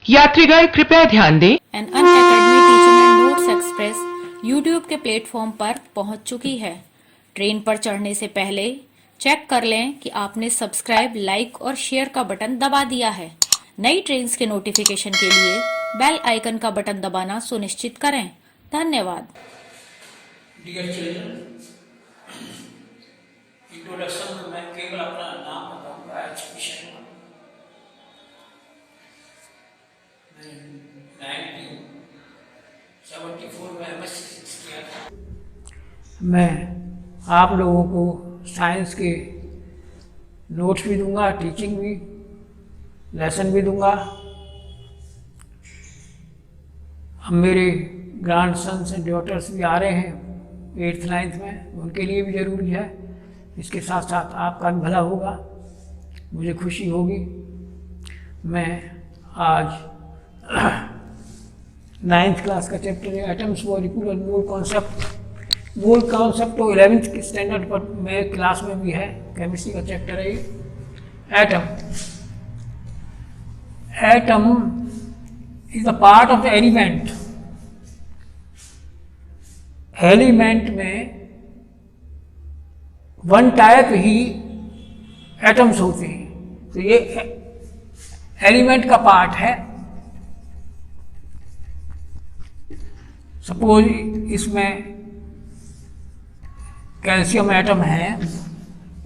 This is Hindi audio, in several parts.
यात्रीगण कृपया ध्यान दें। An Unacademy teaching and notes express YouTube के प्लेटफॉर्म पर पहुंच चुकी है। ट्रेन पर चढ़ने से पहले चेक कर लें कि आपने सब्सक्राइब, लाइक और शेयर का बटन दबा दिया है। नई ट्रेन्स के नोटिफिकेशन के लिए बेल आइकन का बटन दबाना सुनिश्चित करें। धन्यवाद। डियर चिल्ड्रन, इंट्रोडक्शन में मैं केवल अपना नाम बताऊंगा। एजुकेशन मैं 1974 में एमएससी किया था। मैं आप लोगों को साइंस के नोट्स भी दूंगा, टीचिंग भी, लेसन भी दूंगा। अब मेरे ग्रैंड सन्स एंड डॉटर्स भी आ रहे हैं 8th 9th में, उनके लिए भी ज़रूरी है। इसके साथ साथ आपका भी भला होगा, मुझे खुशी होगी। मैं आज 9th क्लास का चैप्टर है एटम्स, मॉलिक्यूल और मोल कॉन्सेप्ट। मोल कॉन्सेप्ट तो 11th स्टैंडर्ड पर मेरे क्लास में भी है, केमिस्ट्री का चैप्टर है ये। Atom is the part of the element. Element में वन टाइप ही एटम्स होते हैं, तो ये एलिमेंट का पार्ट है। सपोज इसमें कैल्शियम एटम है,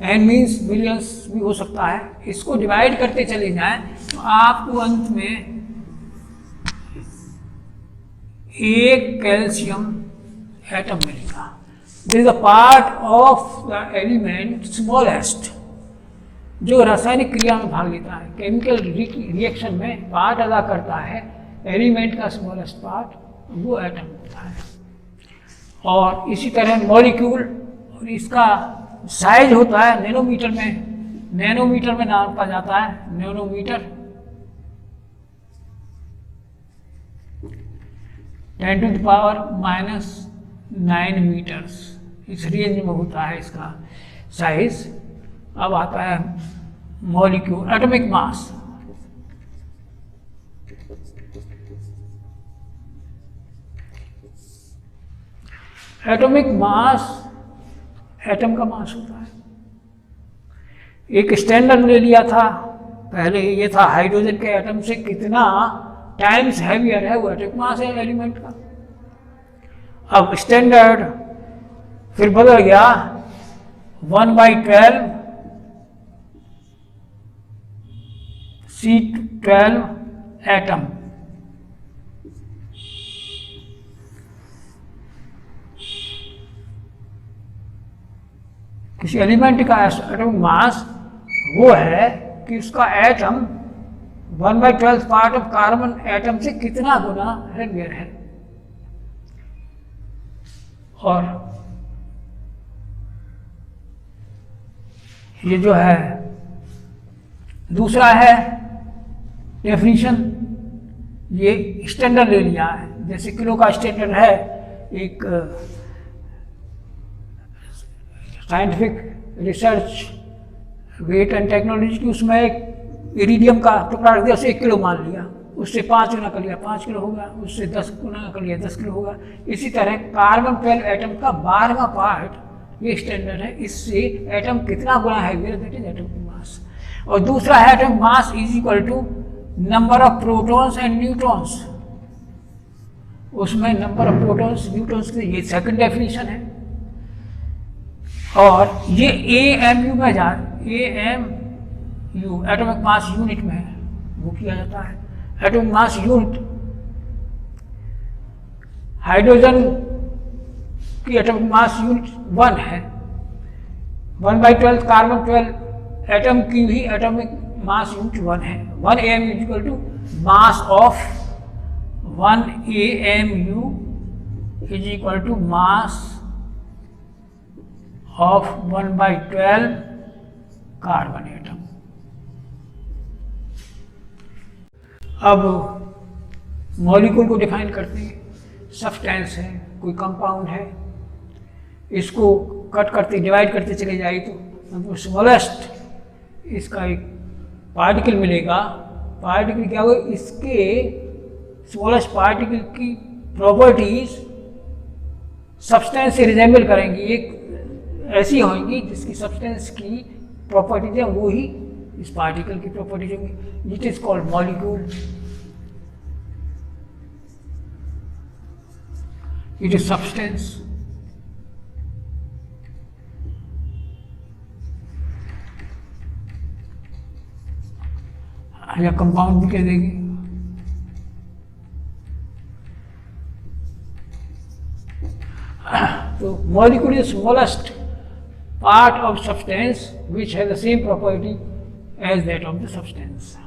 एन मीन्स मिलियंस भी हो सकता है। इसको डिवाइड करते चले जाएं तो आपको अंत में एक कैल्शियम एटम मिलेगा। This is a part of the element smallest, जो रासायनिक क्रिया में भाग लेता है, केमिकल रिएक्शन में पार्ट अदा करता है। एलिमेंट का स्मॉलेस्ट पार्ट वो एटम होता है। और इसी तरह मॉलिक्यूल, और इसका साइज होता है नैनोमीटर में नापा जाता है। नैनोमीटर 10⁻⁹ मीटर्स, इस रेंज में होता है इसका साइज। अब आता है molecule, atomic mass. Atomic mass atom का मास होता है। एक स्टैंडर्ड ले लिया था पहले, ये था हाइड्रोजन के एटम से कितना टाइम्स हैवियर है वो एटॉमिक मास है एलिमेंट का। अब स्टैंडर्ड फिर बदल गया, 1/12 C12 एटम। किसी एलिमेंट का एटॉमिक मास वो है कि उसका atom 1/12 part of carbon atom से कितना गुना हैवियर है। और ये जो है दूसरा है डेफिनेशन, ये स्टैंडर्ड ले लिया है। जैसे किलो का स्टैंडर्ड है एक scientific research wait and technology की, उसमें एक इरिडियम का टुकड़ा रख दिया, उसे 1 किलो मान लिया, उससे 5 गुना कर लिया 5 किलो होगा, उससे 10 गुना कर लिया 10 किलो होगा। इसी तरह कार्बन 12 एटम का 12वां पार्ट ये स्टैंडर्ड है। इससे एटम कितना गुना heavier, that is atomic mass. और दूसरा है atomic mass is equal to number of protons and neutrons. उसमें नंबर ऑफ प्रोटॉन्स न्यूट्रॉन्स की ये सेकंड डेफिनेशन है। और ये AMU में AMU एटॉमिक मास यूनिट में वो किया जाता है। एटॉमिक मास यूनिट हाइड्रोजन की एटॉमिक मास यूनिट 1 है। 1/12 कार्बन 12 एटम की भी एटॉमिक मास यूनिट 1 है। 1 AMU is equal to mass of 1 AMU is equal to mass of 1/12 carbon atom. अब मॉलिक्यूल को डिफाइन करते हैं। सब्सटेंस है, कोई कंपाउंड है, इसको कट करते डिवाइड करते चले जाए तो हमको स्मॉलेस्ट इसका एक पार्टिकल मिलेगा पार्टिकल क्या होगा, इसके स्मॉलेस्ट पार्टिकल की प्रॉपर्टीज सब्सटेंस से रिजेंबल करेंगी, एक ऐसी होंगी जिसकी सब्सटेंस की प्रॉपर्टीज है वो ही इस पार्टिकल की प्रॉपर्टीज होंगी। It is called molecule, it is substance. या कंपाउंड भी कह देंगे। तो molecule is smallest part of substance which has the same property as that of the substance.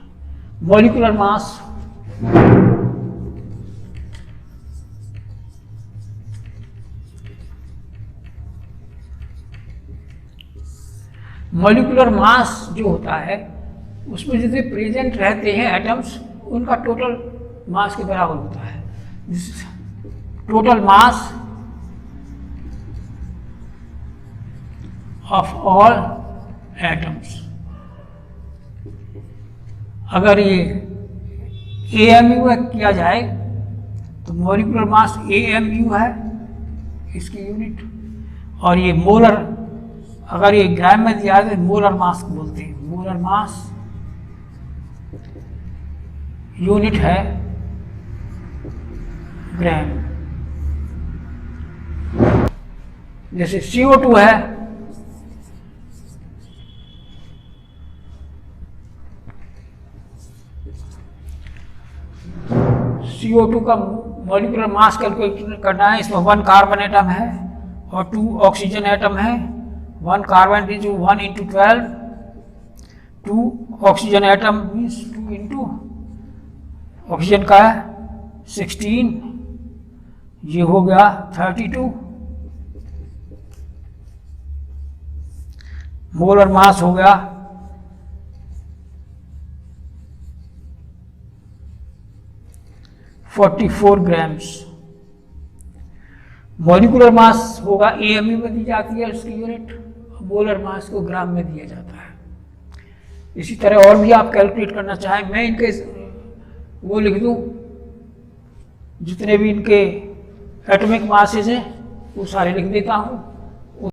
Molecular mass molecular mass जो होता है उसमें जैसे प्रेजेंट रहते हैं एटम्स, उनका टोटल मास के बराबर होता है। Total mass of all atoms. अगर ये AMU में किया जाए तो मॉलिक्यूलर मास AMU है इसकी यूनिट, और ये मोलर, अगर ये ग्राम में दिया है तो मोलर मास बोलते हैं। मोलर मास यूनिट है ग्राम। जैसे CO2 है, CO2 का मॉलिक्यूलर मास कैलकुलेट करना है। इसमें 1 कार्बन एटम है और 2 ऑक्सीजन एटम है। 1 carbon is 1 into 12, 2 oxygen atom means 2 into oxygen का है 16, ये हो गया 32। मोलर मास हो गया 44 ग्राम्स। मॉलिक्यूलर मास होगा AMU में दी जाती है उसकी यूनिट, मोलर मास को ग्राम में दिया जाता है। इसी तरह और भी आप कैलकुलेट करना चाहें, मैं इनके वो लिख दूं जितने भी इनके एटॉमिक मासेस हैं वो सारे लिख देता हूं।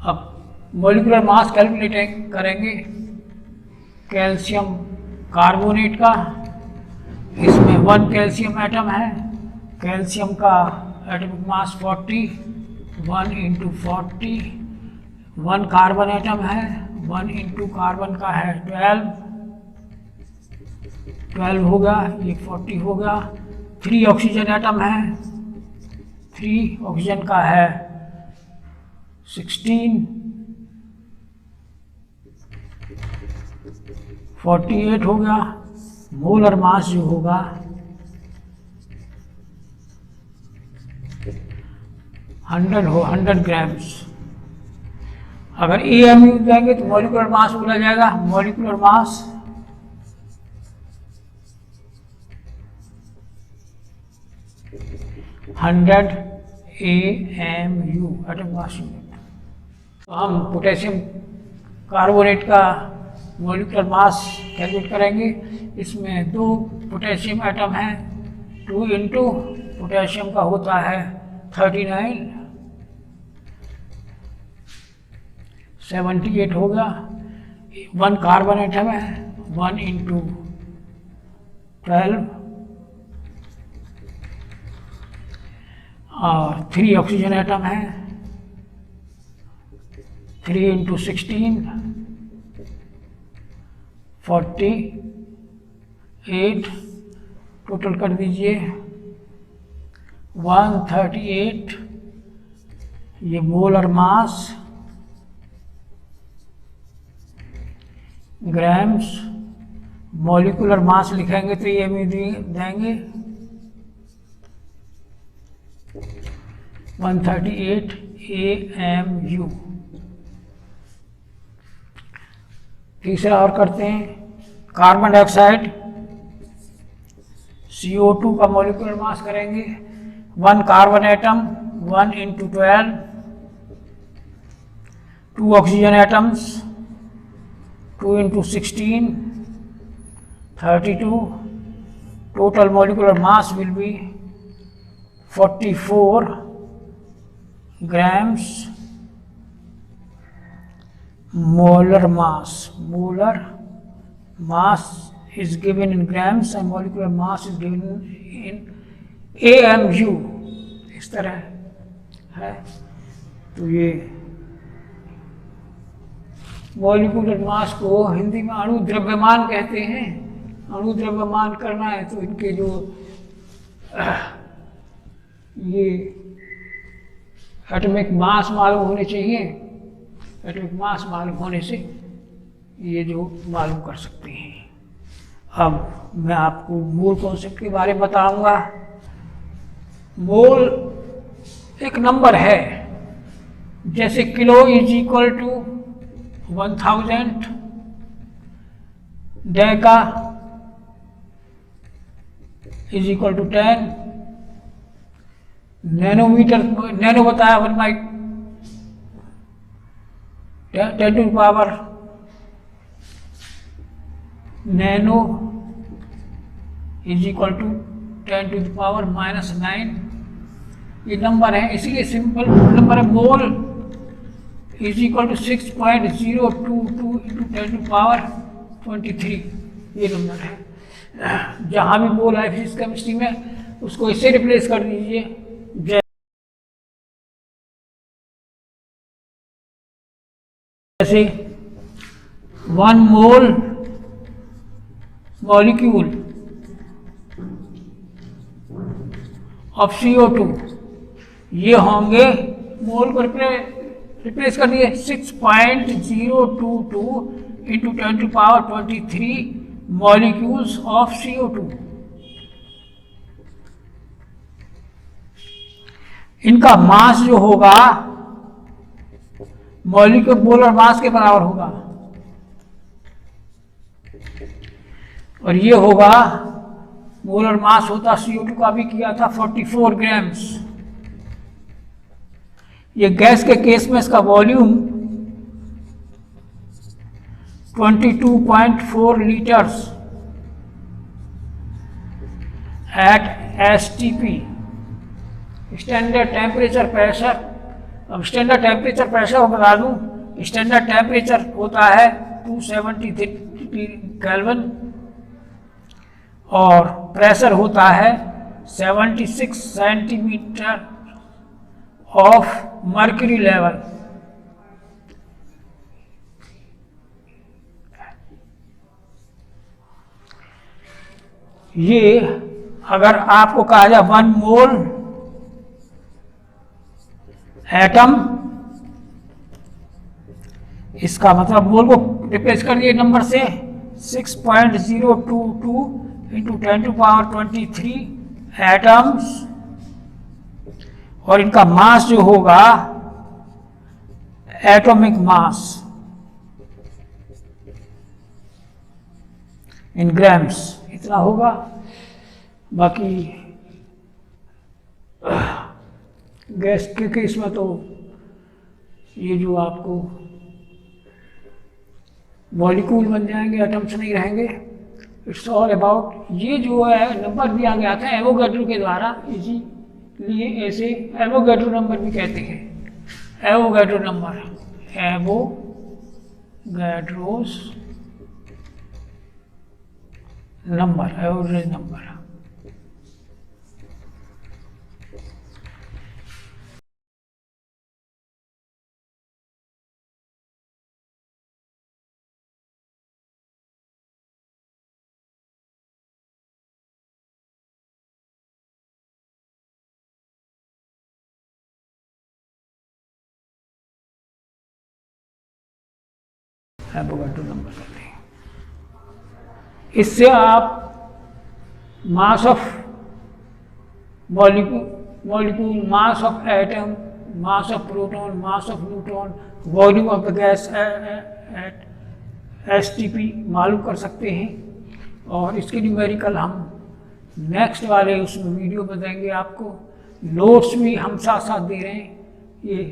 अब मॉलिक्यूलर मास कैलकुलेट करेंगे कैल्शियम कार्बोनेट का। इसमें 1 कैल्शियम एटम है, कैल्शियम का atomic mass 40, 1 into 40। 1 carbon atom है, 1 इंटू कार्बन का है 12 होगा, ये 40 होगा। 3 ऑक्सीजन एटम है, 3 ऑक्सीजन का है 16, 48 हो गया। मोलर मास जो होगा 100 ग्राम्स। अगर AMU देंगे तो मॉलिक्यूलर मास बोला जाएगा, molecular mass AMU atom mass unit. तो हम पोटेशियम कार्बोनेट का मॉलिक्यूलर मास कैलकुलेट करेंगे। इसमें 2 पोटेशियम एटम हैं, 2 इंटू पोटेशियम का होता है 39, 78 होगा। 1 कार्बन एटम है, 1 इंटू 12 और 3 ऑक्सीजन एटम है, 3 इंटू 16, 48। टोटल कर दीजिए 138। ये molar mass grams. Molecular mass लिखेंगे तो ये भी देंगे 138 AMU। तीसरा और करते हैं, कार्बन डाइऑक्साइड CO2 का मॉलिक्यूलर मास करेंगे। 1 carbon atom, 1 into 12, 2 oxygen atoms, 2 into 16, 32, total molecular mass will be 44 grams. Molar mass is given in grams and molecular mass is given in AMU. इस तरह है। तो ये मॉलिक्यूलर मास को हिंदी में अणु द्रव्यमान कहते हैं। अणु द्रव्यमान करना है तो इनके जो ये एटॉमिक मास मालूम होने चाहिए। एटॉमिक मास मालूम होने से ये जो मालूम कर सकते हैं। अब मैं आपको मोल कॉन्सेप्ट के बारे में बताऊंगा। मोल एक नंबर है, जैसे kilo is equal to 1000, deca is equal to 10, nanometre, nano बताया 1/10 to power, nano is equal to 10 to power -9। ये नंबर है, इसीलिए सिंपल नंबर है। Mole is equal to 6.022 into 10 to power 23। ये नंबर है। जहाँ भी मोल है फिजिक्स केमिस्ट्री में उसको इससे रिप्लेस कर दीजिए। जैसे 1 मोल मॉलिक्यूल ऑफ CO2, ये होंगे, मोल को रिप्लेस कर दिए 6.022 into 10 to power 23 molecules of CO2। इनका मास जो होगा मॉलिक्यूल मोलर मास के बराबर होगा, और ये होगा मोलर मास होता CO2 का भी किया था 44 ग्राम्स। ये गैस के केस में इसका volume 22.4 litres at STP, standard temperature pressure. अब स्टैंडर्ड टेम्परेचर प्रेशर बता दूं, स्टैंडर्ड टेम्परेचर होता है 273 केल्विन और प्रेशर होता है 76 सेंटीमीटर ऑफ मर्क्यूरी लेवल। ये अगर आपको कहा जाए 1 मोल एटम, इसका मतलब मोल को रिप्लेस कर दिए नंबर से 6.022 इंटू 10 टू पावर 23 एटम्स, और इनका मास जो होगा एटॉमिक मास इन ग्राम्स इतना होगा। बाकी गैस के केस में तो ये जो आपको मॉलिक्यूल बन जाएंगे, एटम्स नहीं रहेंगे। इट्स ऑल अबाउट, ये जो है नंबर दिया गया था एवोगैड्रो के द्वारा, इसीलिए ऐसे एवोगैड्रो नंबर भी कहते हैं। Avogadro number, Avogadro's number, average number. Avogadro number कहते हैं। इससे आप mass of molecule, mass of atom, mass of proton, mass of neutron, volume of the gas at STP मालूम कर सकते हैं। और इसके न्यूमेरिकल हम नेक्स्ट वाले उसमें वीडियो में देंगे आपको। नोट्स भी हम साथ साथ दे रहे हैं, ये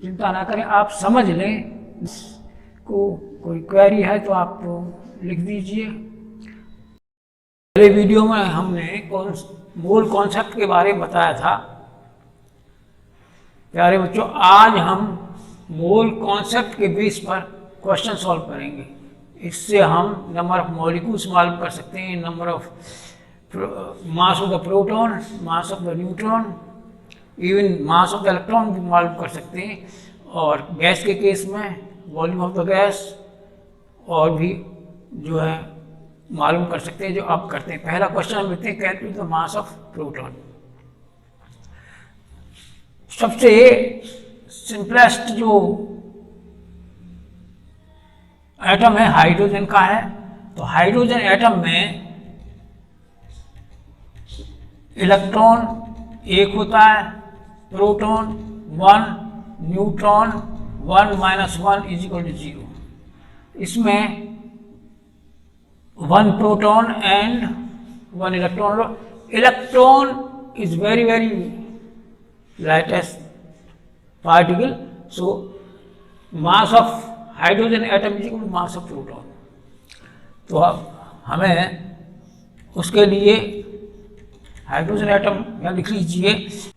चिंता ना करें, आप समझ लें। को कोई क्वेरी है तो आप लिख दीजिए। पहले वीडियो में हमने मोल कॉन्सेप्ट के बारे में बताया था। प्यारे बच्चों, आज हम मोल कॉन्सेप्ट के बेस पर क्वेश्चन सॉल्व करेंगे। इससे हम नंबर ऑफ मॉलिक्यूल्स मालूम कर सकते हैं, number of mass of the proton, mass of the neutron, even mass of the electron भी मालूम कर सकते हैं। और गैस के केस में वॉल्यूम ऑफ द गैस और भी जो है मालूम कर सकते हैं, जो अब करते हैं। पहला क्वेश्चन हम लिखते हैं, calculate the mass of proton. सबसे सिंपलेस्ट जो एटम है हाइड्रोजन का है। तो हाइड्रोजन एटम में इलेक्ट्रॉन एक होता है, प्रोटॉन 1, न्यूट्रॉन 1 - 1 = 0। इसमें 1 proton and 1 electron. Electron is very lightest particle, so mass of hydrogen atom is equal to mass of proton। तो अब हमें उसके लिए हाइड्रोजन एटम यहाँ लिख लीजिए,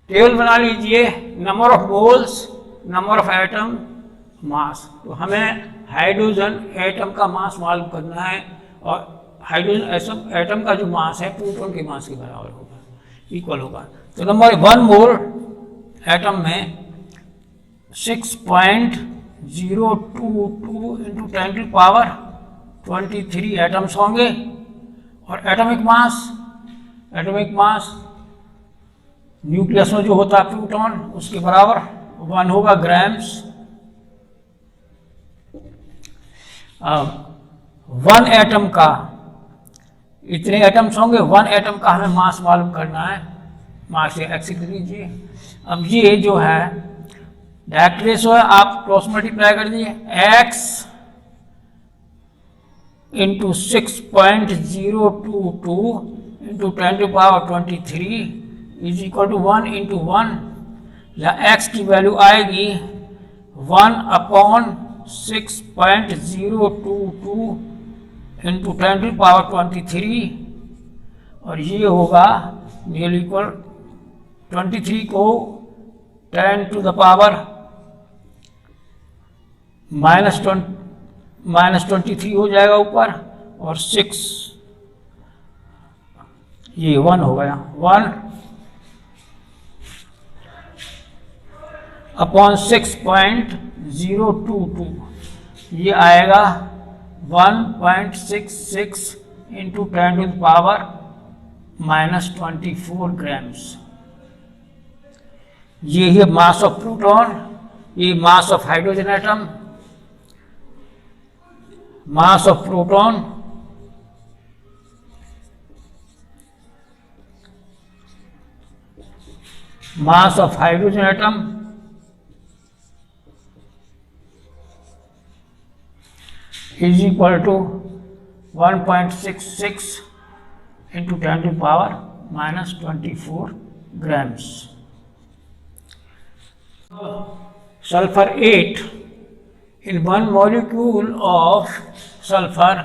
टेबल बना लीजिए, number of moles, number of atom, mass. तो हमें हाइड्रोजन एटम का मास मालूम करना है और हाइड्रोजन एटम का जो मास है प्रोटॉन के मास के बराबर होगा, इक्वल होगा। तो नंबर 1 मोल एटम में 6.022 × 10⁻23 एटम्स होंगे। और एटॉमिक मास न्यूक्लियस में जो होता है प्रोटॉन, उसके बराबर 1 होगा, ग्राम्स। 1 एटम का इतने एटम्स होंगे, 1 एटम का हमें मास मालूम करना है। मास से एक्स लिख लीजिए। अब ये जो है डायरेक्ट रेशो है, आप क्रॉस मल्टीप्लाई कर दीजिए, x × 6.022 × 10⁻23 = 1 × 1। या x की वैल्यू आएगी 1/6.022 × 10⁻23 और ये होगा नियर इक्वल 23 को 10⁻³ -23 हो जाएगा ऊपर, और 6 ये 1 हो गया। 1/6.022 ये आएगा 1.66 × 10⁻⁻24 ग्राम्स। ये है मास ऑफ प्रोटॉन, ये mass of hydrogen atom. Mass of proton mass of hydrogen atom is equal to 1.66 × 10⁻⁻24 grams। Sulfur 8, in 1 molecule of sulfur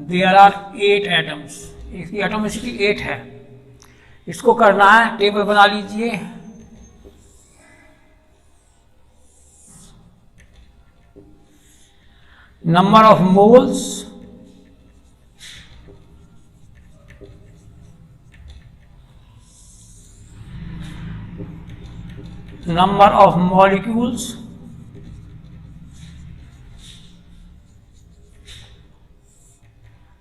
there are 8 atoms। इसकी एटोमिसिटी 8 है। इसको करना है, टेबल बना लीजिए। Number of moles, number of molecules,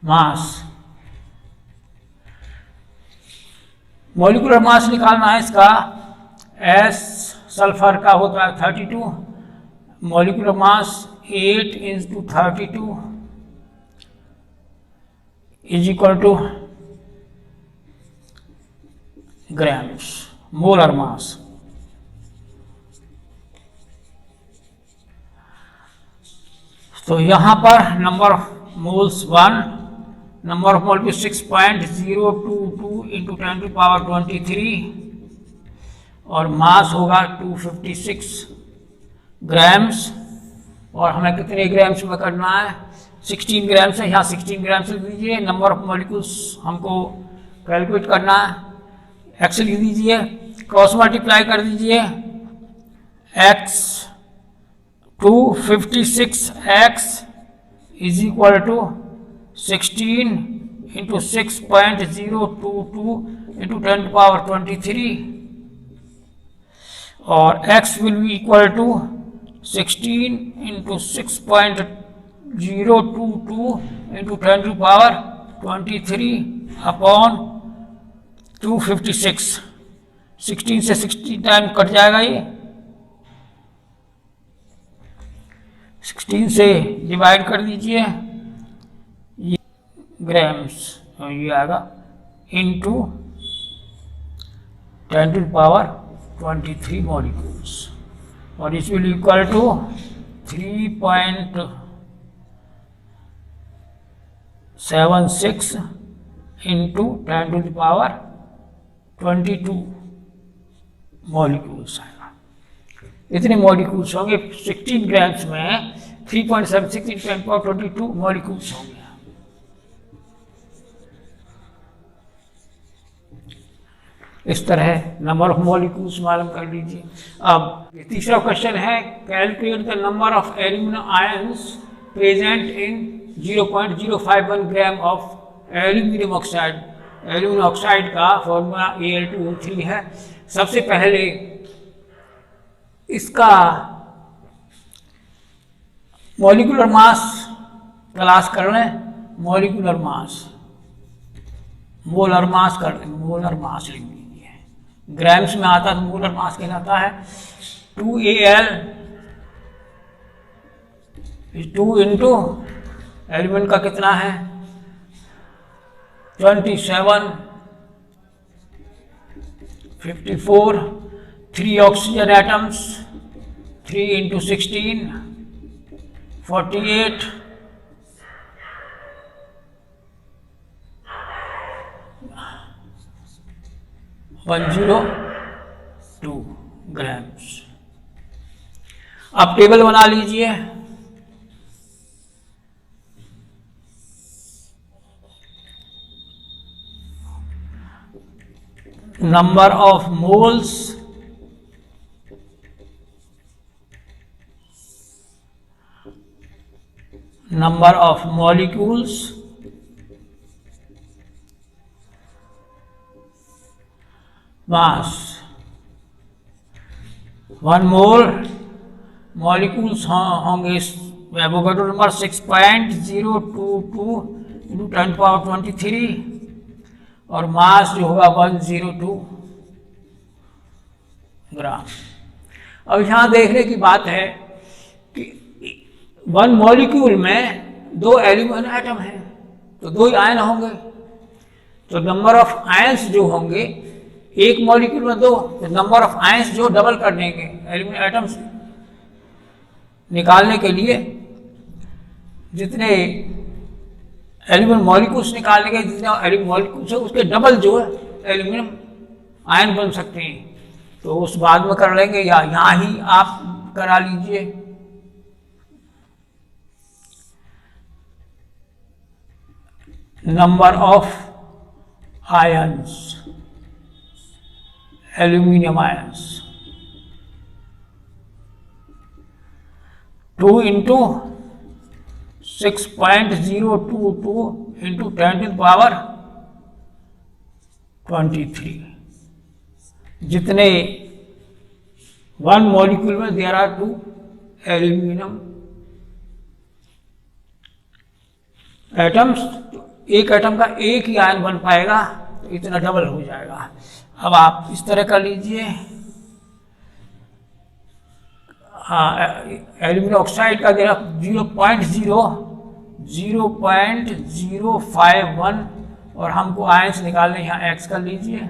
mass। Molecular mass निकालना है इसका। S सल्फर का होता है 32, molecular mass 8 × 32 = grams, molar mass. तो यहाँ पर number of moles 1, number of mole 6.022 × 10⁻23 और मास होगा 256 ग्राम्स। और हमें कितने ग्राम्स में करना है, 16 ग्राम से, यहाँ 16 ग्राम से दीजिए। नंबर ऑफ मॉलिक्यूल्स हमको कैलकुलेट करना है। एक्स लिख दीजिए, क्रॉस मल्टीप्लाई कर दीजिए। x 256x is equal to 16 into 6.022 into 10⁻23 और x will be equal to 16 into 6.022 into 10⁻23 upon 256। 16 से 16 टाइम कट जाएगा, ये 16 से डिवाइड कर दीजिए, ये ग्राम्स, और ये आएगा इंटू 10⁻23 मॉलिक्यूल्स और इस will equal to 3.76 into 10⁻22 molecules आएगा। इतने मॉलिक्यूल्स होंगे 16 ग्राम्स में, 3.76 इंटू 10⁻22 मॉलिक्यूल्स होंगे। इस तरह नंबर ऑफ मॉलिक्यूल्स मालूम कर लीजिए। अब तीसरा क्वेश्चन है, calculate the number of aluminium ions present in 0.051 gram of aluminium oxide. Aluminium oxide का फॉर्मूला Al2O3 है। सबसे पहले इसका मॉलिक्यूलर मास तलाश कर लें। मॉलिक्यूलर मास, मोलर मास कर लें, मोलर मास लिख दीजिए। ग्राम्स में आता तो मोलर मास कहलाता है। 2Al 2 इंटू एलिमेंट का कितना है 27, 54, 3 ऑक्सीजन एटम्स, 3 इंटू 16, 48, 102 ग्राम्स। अब टेबल बना लीजिए। Number of moles, number of molecules, mass। 1 mole molecules होंगे, एवोगाड्रो नंबर 6.022 इंटू 10⁻23 और मास जो होगा 102 ग्राम। अब यहाँ देखने की बात है कि 1 मॉलिक्यूल में 2 एल्यूमिनियम एटम हैं तो 2 ही आयन होंगे, तो नंबर ऑफ आयंस जो होंगे एक मॉलिक्यूल में 2, तो नंबर ऑफ आयंस जो डबल कर देंगे। एल्यूमिनियम एटम्स निकालने के लिए जितने एल्यूमिनियम मॉलिक्यूल्स निकालने के जितने एल्यूमिनियम मॉलिक्यूल्स है उसके डबल जो है एल्यूमिनियम आयन बन सकते हैं। तो उस बाद में कर लेंगे या यहाँ ही आप करा लीजिए। Number of ions, aluminium ions 2 into 6.022 into 10⁻23। जितने 1 मॉलिक्यूल में देयर आर 2 एल्यूमिनियम एटम्स, तो एक एटम का एक ही आयन बन पाएगा, तो इतना डबल हो जाएगा। अब आप इस तरह कर लीजिए। हाँ, एल्यूमिनियम ऑक्साइड का जरा 0.051 और हमको आयंस निकालने, यहाँ x कर लीजिए।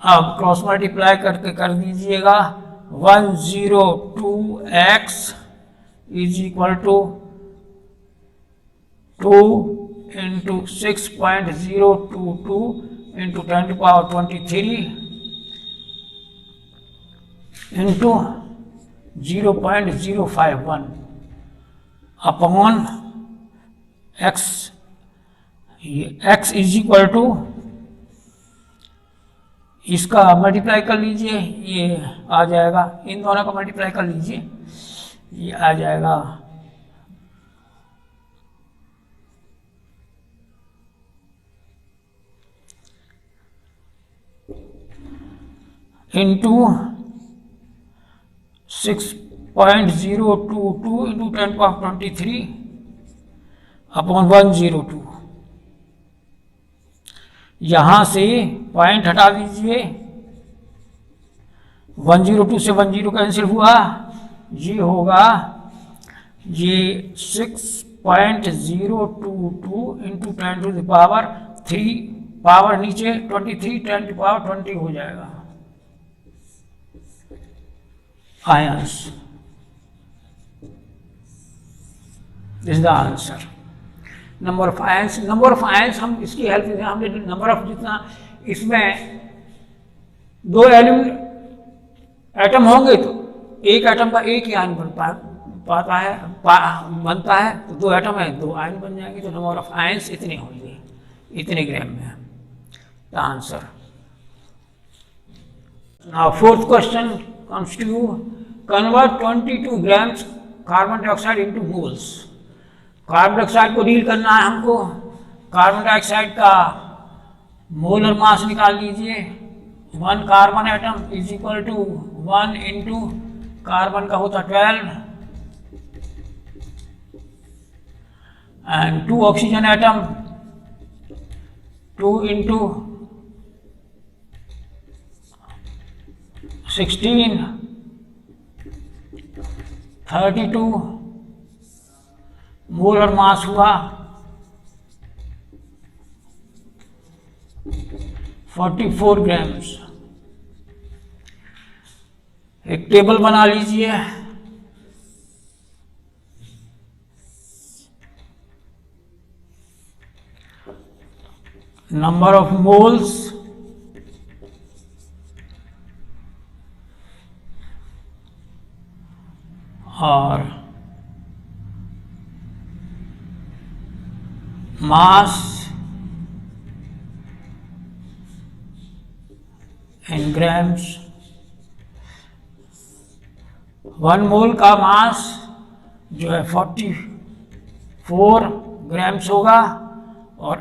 अब क्रॉस मल्टीप्लाई करके कर दीजिएगा। 102x is equal to 2 into 6.022 into 10⁻23 into 0.051 upon x, ये एक्स इज इक्वल टू, इसका मल्टीप्लाई कर लीजिए, ये आ जाएगा, इन दोनों का मल्टीप्लाई कर लीजिए, ये आ जाएगा इंटू 6.022 इंटू 10⁻23 अपॉन 102। यहां से पॉइंट हटा दीजिए, 102 से 10 कैंसिल हुआ, ये होगा, ये 6.022 इंटू 10⁻3, पावर नीचे 23, 10⁻20 हो जाएगा ions. This is the answer. Number of ions हम इसकी हेल्प से हमने नंबर ऑफ, जितना इसमें दो एटम होंगे तो एक एटम का एक ही आयन बनता है, तो दो एटम है, दो आयन बन जाएंगे, तो नंबर ऑफ आयंस इतने होंगे, इतने ग्राम में। The answer. Now fourth question comes to convert 22 grams carbon dioxide into moles। Carbon dioxide को डील करना है हमको। कार्बन डाइऑक्साइड का मोलर मास निकाल लीजिए। 1 carbon atom is equal to 1 into carbon का होता 12 and 2 oxygen atom 2 into 16 32 molar mass हुआ 44 ग्राम्स। एक टेबल बना लीजिए। नंबर ऑफ मोल्स और मास इन ग्राम्स। 1 मोल का मास जो है 44 ग्राम्स होगा और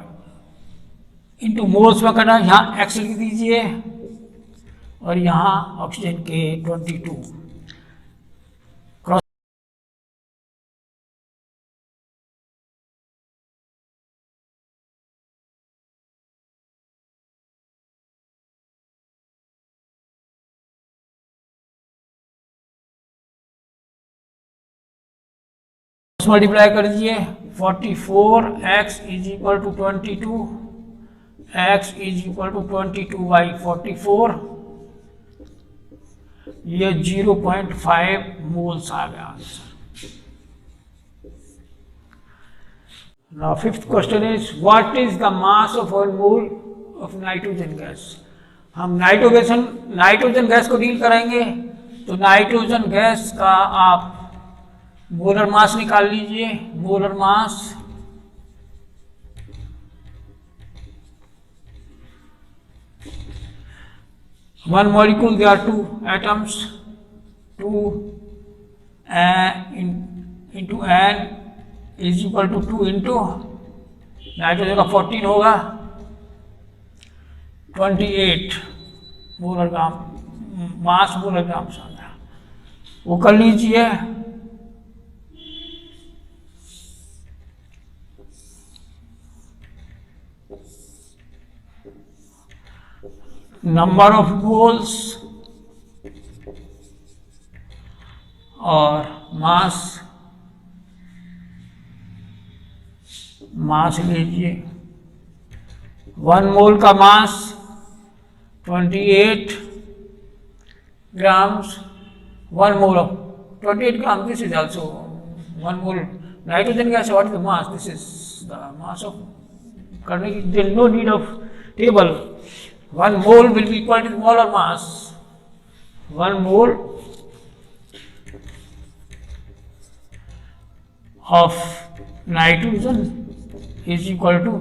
इंटू मोल्स में करना, यहाँ एक्स लिख दीजिए और यहाँ ऑक्सीजन के 22। मल्टीप्लाई कर दीजिए। 44 x is equal to 22, x is equal to 22 by 44, ये 0.5 मोल्स आ गया answer. Now fifth question is what is the mass of 1 mole of nitrogen gas. हम नाइट्रोजन गैस को डील करेंगे, तो नाइट्रोजन गैस का आप मोलर मास निकाल लीजिए। Molar mass one molecule, there are 2 atoms, 2 into n is equal to 2 into nitrogen का 14 होगा 28 मोलर ग्राम मास, मोलर ग्राम से आता है, वो कर लीजिए। नंबर ऑफ मोल्स और मास लीजिए। 1 मोल का mass 28 grams, 1 mole of 28 gram, this is also 1 mole nitrogen gas. What is the mass? This is the mass of, करने की there no need of table. 1 mole will be equal to the molar mass. 1 mole of nitrogen is equal to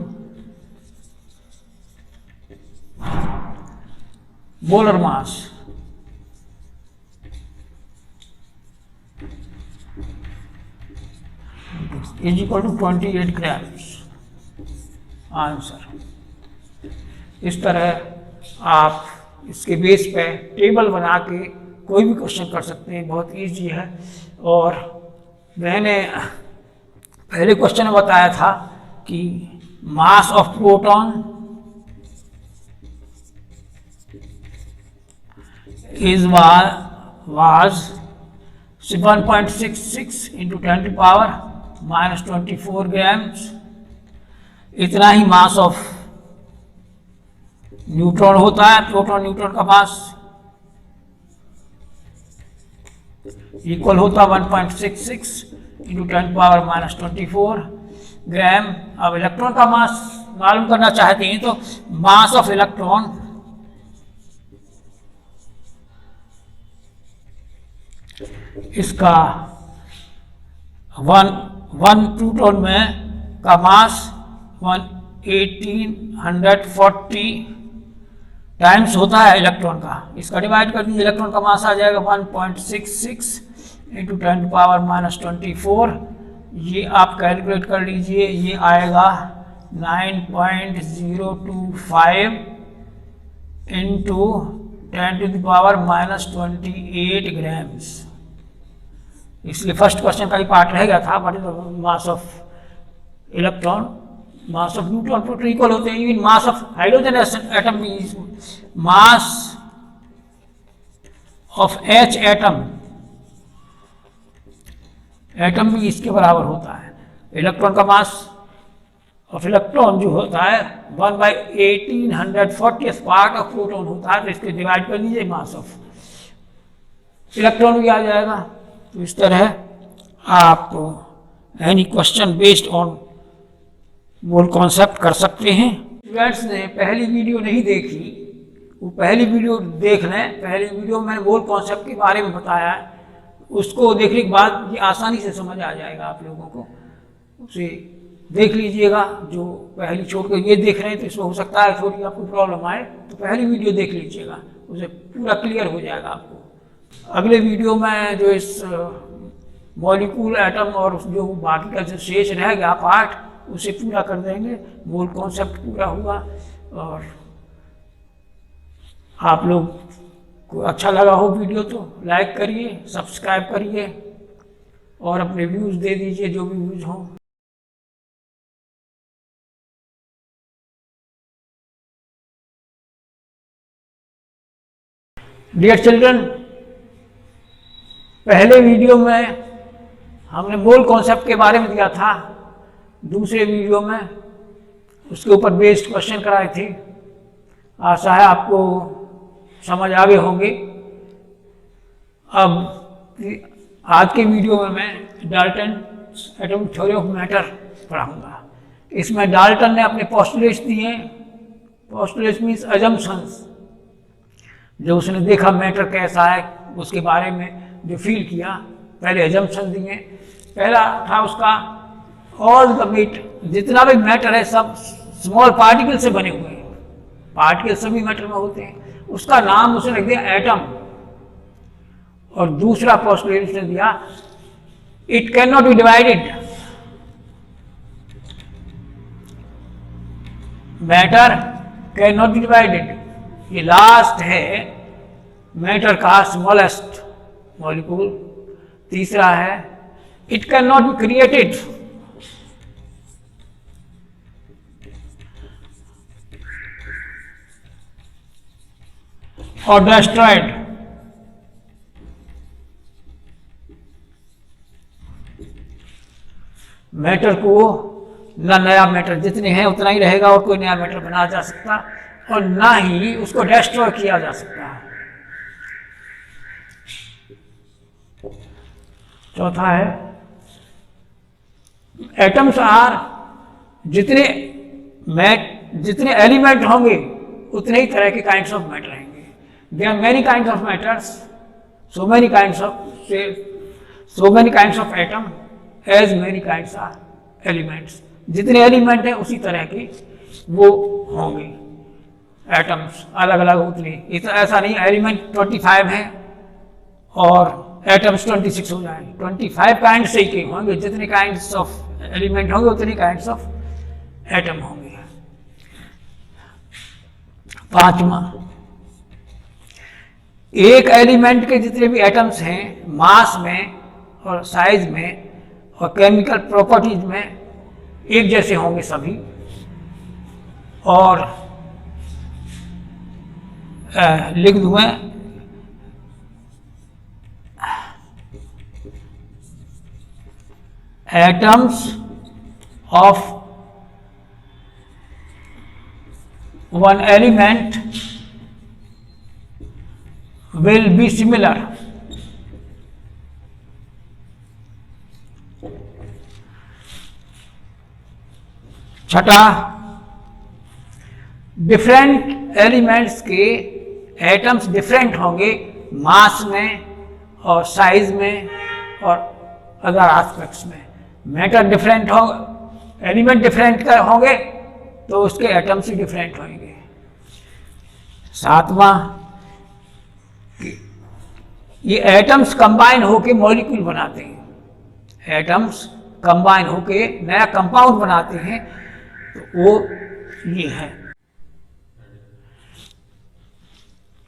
molar mass is equal to 28 grams. Answer. इस तरह आप इसके बेस पे टेबल बना के कोई भी क्वेश्चन कर सकते हैं, बहुत इजी है। और मैंने पहले क्वेश्चन में बताया था कि मास of proton is was 1.66 into 10⁻⁻24 grams. इतना ही मास ऑफ न्यूट्रॉन होता है। प्रोटॉन न्यूट्रॉन का मास इक्वल होता है 1.66 इंटू 10⁻⁻24 ग्राम। अब इलेक्ट्रॉन का मास मालूम करना चाहते हैं तो मास ऑफ इलेक्ट्रॉन इसका वन प्रोटॉन में का मास 1840 टाइम्स होता है इलेक्ट्रॉन का। इसका डिवाइड कर दीजिए, इलेक्ट्रॉन का मास आ जाएगा 1.66 इंटू 10⁻⁻24। ये आप कैलकुलेट कर लीजिए, ये आएगा 9.025 इंटू 10⁻⁻28 ग्राम्स। इसलिए फर्स्ट क्वेश्चन का ही पार्ट रह गया था, what is the mass of electron, mass of neutron, proton equal होते हैं। Even mass of hydrogen atom भी, मास ऑफ एच एटम भी इसके बराबर होता है। इलेक्ट्रॉन का मास ऑफ इलेक्ट्रॉन जो होता है 1/1840 पार्ट ऑफ प्रोटॉन होता है, तो इसको डिवाइड कर लीजिए, मास ऑफ इलेक्ट्रॉन भी आ जाएगा। तो इस तरह आप any question based on mole concept कर सकते हैं। स्टूडेंट्स ने पहली वीडियो नहीं देखी, वो पहली वीडियो देख लें। पहली वीडियो में मोल कॉन्सेप्ट के बारे में बताया है, उसको देखने के बाद ये आसानी से समझ आ जाएगा आप लोगों को। उसे देख लीजिएगा। जो पहली छोड़ कर ये देख रहे हैं तो इसमें हो सकता है थोड़ी आपको प्रॉब्लम आए, तो पहली वीडियो देख लीजिएगा, उसे पूरा क्लियर हो जाएगा आपको। अगले वीडियो में जो इस मॉलिक्यूल एटम और जो बाकी का जो शेष रह गया पार्ट, उसे पूरा कर देंगे। मोल कॉन्सेप्ट पूरा हुआ। और आप लोग को अच्छा लगा हो वीडियो तो लाइक करिए, सब्सक्राइब करिए और अपने व्यूज़ दे दीजिए जो भी व्यूज़ हों। डियर चिल्ड्रन, पहले वीडियो में हमने मोल कॉन्सेप्ट के बारे में दिया था, दूसरे वीडियो में उसके ऊपर बेस्ड क्वेश्चन कराए थे। आशा है आपको समझ आ गए होंगे। अब आज के वीडियो में मैं Dalton atomic theory of matter पढ़ाऊंगा। इसमें डाल्टन ने अपने पोस्टुलेट्स दिए। पोस्टुलेट्स मीन्स अजम्पशंस, जो उसने देखा मैटर कैसा है उसके बारे में जो फील किया। पहले अजम्पशन दिए। पहला था उसका ऑल द मैटर, जितना भी मैटर है सब स्मॉल पार्टिकल से बने हुए हैं। पार्टिकल सभी मैटर में होते हैं। उसका नाम उसने रख दिया एटम। और दूसरा पोस्टुलेट उसने दिया, it can not be divided. Matter can not be divided. ये लास्ट है मैटर का स्मॉलेस्ट मॉलिक्यूल। तीसरा है it can not be created. और डिस्ट्रॉयड। मैटर को ना नया मैटर, जितने हैं उतना ही रहेगा और कोई नया मैटर बनाया जा सकता, और ना ही उसको डिस्ट्रॉय किया जा सकता है। चौथा है एटम्स आर, जितने एलिमेंट होंगे उतने ही तरह के काइंड्स ऑफ मैटर रहेंगे। There are many kinds of matters, so many kinds of atom as many kinds are elements। जितने एलिमेंट हैं उसी तरह के वो होंगे, एटम्स अलग अलग उतने, ऐसा नहीं एलिमेंट 25 हैं और एटम्स 26 हो जाए, 25 काइंड से ही होंगे, जितने काइंड्स ऑफ एलिमेंट होंगे उतने काइंड्स ऑफ एटम होंगे। पांचवा, एक एलिमेंट के जितने भी एटम्स हैं मास में और साइज में और केमिकल प्रॉपर्टीज में एक जैसे होंगे सभी, और लिख दूं मैं atoms of one element will be similar. छठा, डिफरेंट एलिमेंट्स के एटम्स डिफरेंट होंगे मास में और साइज में और अदर एस्पेक्ट्स में। मैटर डिफरेंट हो, एलिमेंट डिफरेंट होंगे तो उसके एटम्स भी डिफरेंट होंगे। सातवां, ये एटम्स कंबाइन होके मॉलिक्यूल बनाते हैं, एटम्स कंबाइन होके नया कंपाउंड बनाते हैं, तो वो ये है।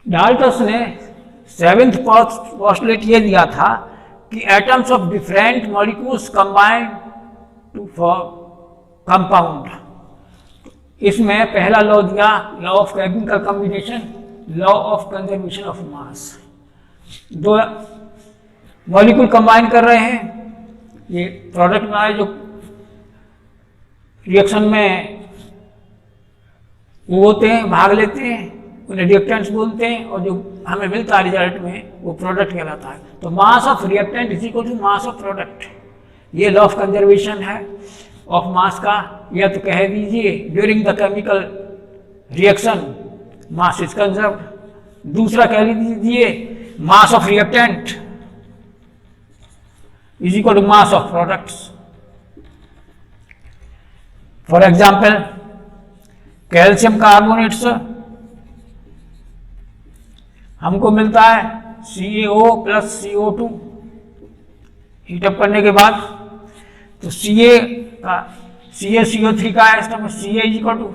डाल्टन ने 7th पोस्टुलेट ये दिया था कि atoms of different molecules combine to form compound. इसमें पहला लॉ दिया, law of chemical combination, law of conservation of mass. दो मॉलिक्यूल कंबाइन कर रहे हैं, ये प्रोडक्ट बनाए जो रिएक्शन में वो होते हैं, भाग लेते हैं, उन्हें रिएक्टेंट्स बोलते हैं, और जो हमें मिलता है रिजल्ट में वो प्रोडक्ट कहलाता है। तो mass of reactant is equal to mass of product, ये लॉ ऑफ कंजर्वेशन है ऑफ मास का। या तो कह दीजिए during the chemical reaction mass is conserved. दूसरा कह लीजिए mass of reactant is equal to mass of products. For example, calcium carbonates हमको मिलता है CaO प्लस CO2 हीटअप करने के बाद, तो CaCO3 का atom Ca is equal to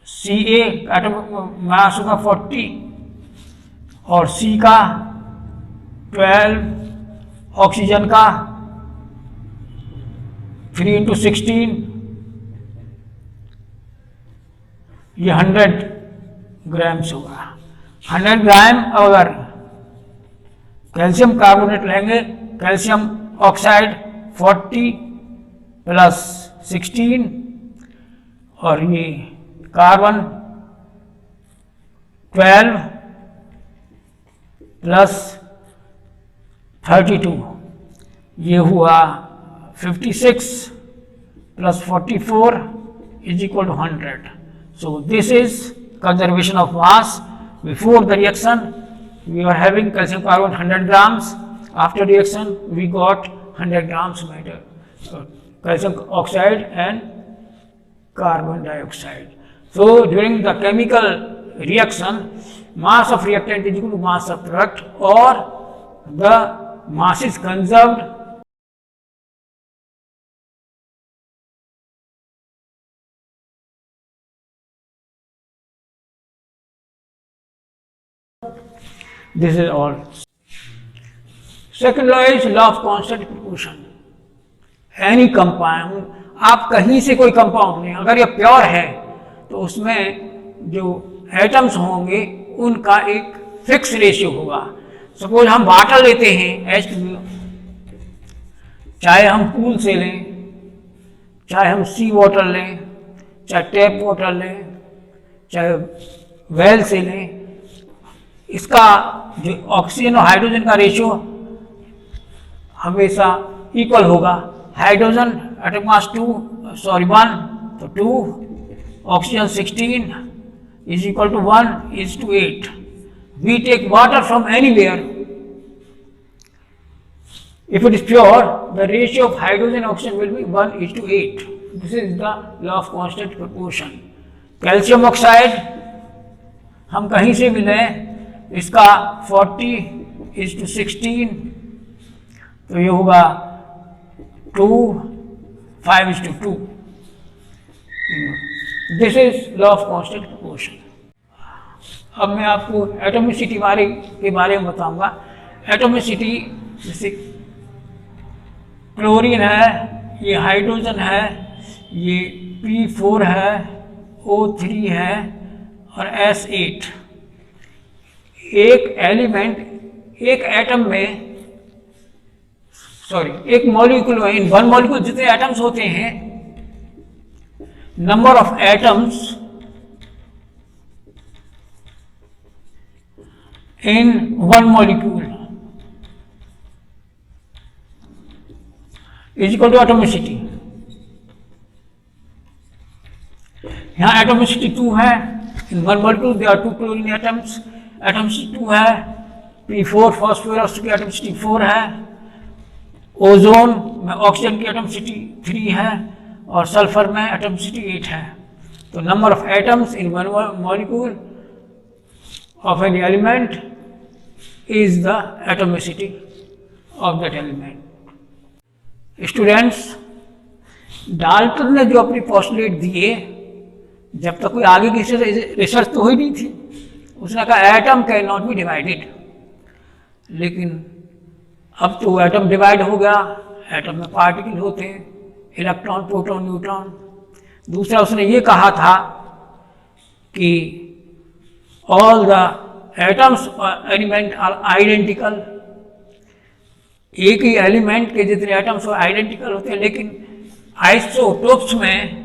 Ca atom mass होगा 40 और C का 12, ऑक्सीजन का 3 × 16, ये 100 ग्राम्स होगा। 100 ग्राम अगर कैल्शियम कार्बोनेट लेंगे, कैल्शियम ऑक्साइड 40 प्लस 16 और ये कार्बन 12 प्लस 32, ये हुआ 56 plus 44 is equal to 100. So this is conservation of mass. Before the reaction we were having calcium carbonate 100 grams. After reaction we got 100 grams matter, calcium oxide and carbon dioxide. So during the chemical reaction, mass of reactant is equal to mass of product, or the mass is conserved. This is all. Second law is law of constant proportion. Any compound, आप कहीं से कोई कंपाउंड नहीं, अगर ये प्योर है तो उसमें जो एटम्स होंगे उनका एक फिक्स रेशियो होगा। सपोज हम वाटर लेते हैं H2O, चाहे हम पूल से लें, चाहे हम सी वाटर लें, चाहे टैप वाटर लें, चाहे वेल से लें, इसका जो ऑक्सीजन और हाइड्रोजन का रेशियो हमेशा इक्वल होगा। हाइड्रोजन एटॉमिक मास 1 तो 2, oxygen 16 is equal to 1 is to 8. We take water from anywhere, If it is pure, the ratio of hydrogen oxygen will be 1:8. This is the law of constant proportion. Calcium oxide हम कहीं से भी लें, इसका 40:16, तो ये होगा 2 5:2. This is law of constant proportion. अब मैं आपको एटॉमिसिटी के बारे में बताऊंगा. एटॉमिसिटी जैसे क्लोरीन है, ये हाइड्रोजन है, ये P4 है, O3 है और S8. एक एलिमेंट, एक एटम में, एक मॉलिक्यूल में, इन वन मॉलिक्यूल जितने एटम्स होते हैं, number of atoms in one molecule is equal to atomicity. यहां एटोमिसिटी 2 है. In one molecule there are 2 chlorine atoms. Atomicity 2 है. P4 फॉस्फोरस की एटोमिसिटी 4 है. ओजोन में ऑक्सीजन की एटोमिसिटी 3 है और सल्फर में एटोमिसिटी 8 है. तो number of atoms in one molecule of an element is the atomicity of that element. Students, Dalton ने जो अपनी पोस्टुलेट दिए, जब तक कोई आगे की रिसर्च तो हुई नहीं थी, उसने कहा atom can not be divided. लेकिन अब तो एटम डिवाइड हो गया. एटम में पार्टिकल होते हैं, इलेक्ट्रॉन, प्रोटॉन, न्यूट्रॉन. दूसरा उसने ये कहा था कि all the atoms element are identical. एक ही एलिमेंट के जितने एटम्स वो आइडेंटिकल होते हैं, लेकिन आइसोटोप्स में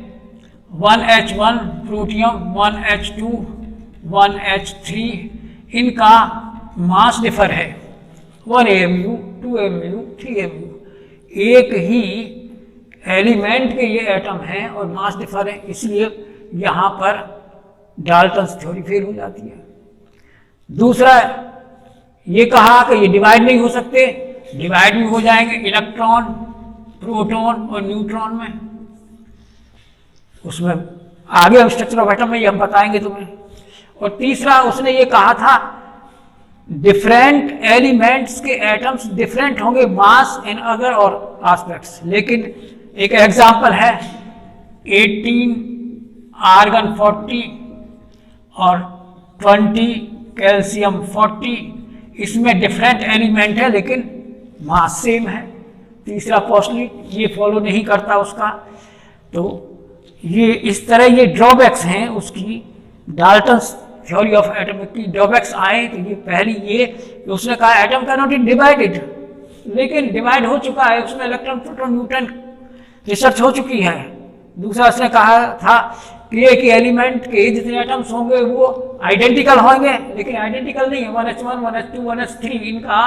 1H1 प्रोटियम, 1H2, 1H3, इनका मास डिफर है. 1 AMU, 2 AMU, 3 AMU. एक ही एलिमेंट के ये एटम हैं और मास डिफर है, इसलिए यहाँ पर डाल्टन्स थ्योरी फेल हो जाती है. दूसरा ये कहा कि ये डिवाइड नहीं हो सकते. डिवाइड भी हो जाएंगे इलेक्ट्रॉन, प्रोटॉन और न्यूट्रॉन में. उसमें आगे हम स्ट्रक्चर ऑफ एटम में ये हम बताएंगे तुम्हें. और तीसरा उसने ये कहा था डिफरेंट एलिमेंट्स के एटम्स डिफरेंट होंगे मास एंड अदर और एस्पेक्ट्स. लेकिन एक एग्जांपल है 18 आर्गन 40 और 20 कैल्शियम 40. इसमें डिफरेंट एलिमेंट है लेकिन मास सेम है. तीसरा पोस्टुलेट ये फॉलो नहीं करता उसका. तो ये इस तरह ये ड्रॉबैक्स हैं उसकी. डाल्टन्स थ्योरी ऑफ एटम की ड्रॉबैक्स आए तो ये पहली ये कि उसने कहा atom can not be divided, लेकिन डिवाइड हो चुका है. उसमें इलेक्ट्रॉन, प्रोटॉन, न्यूट्रॉन रिसर्च हो चुकी है. दूसरा उसने कहा था कि एक एलिमेंट के जितने एटम्स होंगे वो आइडेंटिकल होंगे, लेकिन आइडेंटिकल नहीं है. 1H1, 1H2, 1H3 इनका